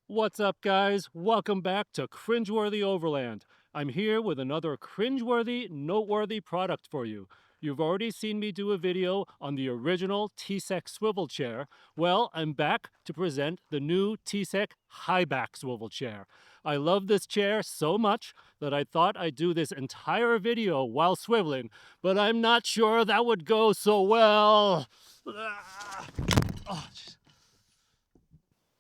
What's up, guys? Welcome back to Cringeworthy Overland. I'm here with another cringeworthy, noteworthy product for you. You've already seen me do a video on the original TCEK swivel chair. Well, I'm back to present the new TCEK high back swivel chair. I love this chair so much that I thought I'd do this entire video while swiveling, but I'm not sure that would go so well. Oh,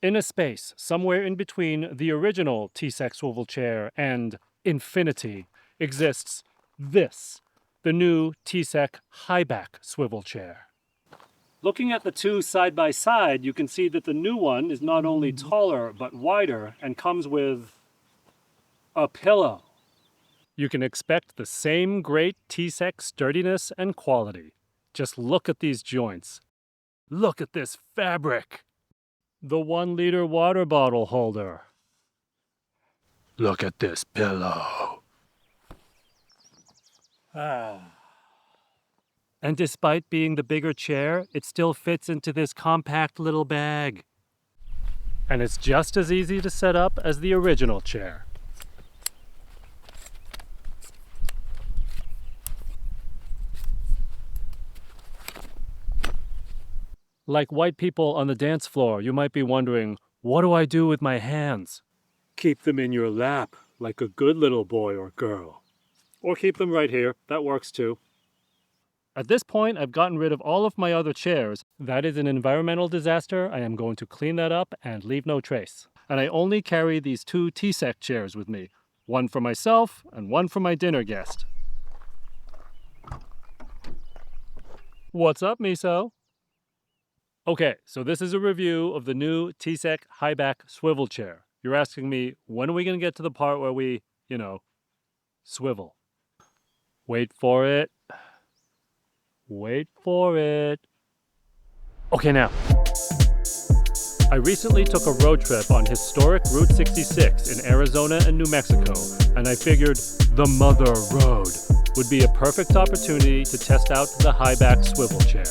in a space somewhere in between the original TCEK swivel chair and infinity exists this, the new TCEK high back swivel chair. Looking at the two side by side, you can see that the new one is not only taller but wider and comes with a pillow. You can expect the same great TCEK sturdiness and quality. Just look at these joints. Look at this fabric. The 1-liter water bottle holder. Look at this pillow. And despite being the bigger chair, it still fits into this compact little bag. And it's just as easy to set up as the original chair. Like white people on the dance floor, you might be wondering, what do I do with my hands? Keep them in your lap, like a good little boy or girl. Or keep them right here, that works too. At this point, I've gotten rid of all of my other chairs. That is an environmental disaster. I am going to clean that up and leave no trace. And I only carry these two TCEK chairs with me. One for myself and one for my dinner guest. What's up, Miso? Okay, so this is a review of the new TCEK high back swivel chair. You're asking me, when are we going to get to the part where we, swivel? Wait for it. Wait for it. Okay, now. I recently took a road trip on historic Route 66 in Arizona and New Mexico, and I figured the Mother Road would be a perfect opportunity to test out the high back swivel chair.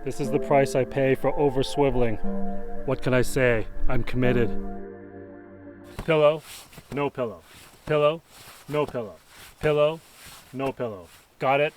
This is the price I pay for over swiveling. What can I say? I'm committed. Pillow, no pillow. Pillow, no pillow. Pillow, no pillow. Got it?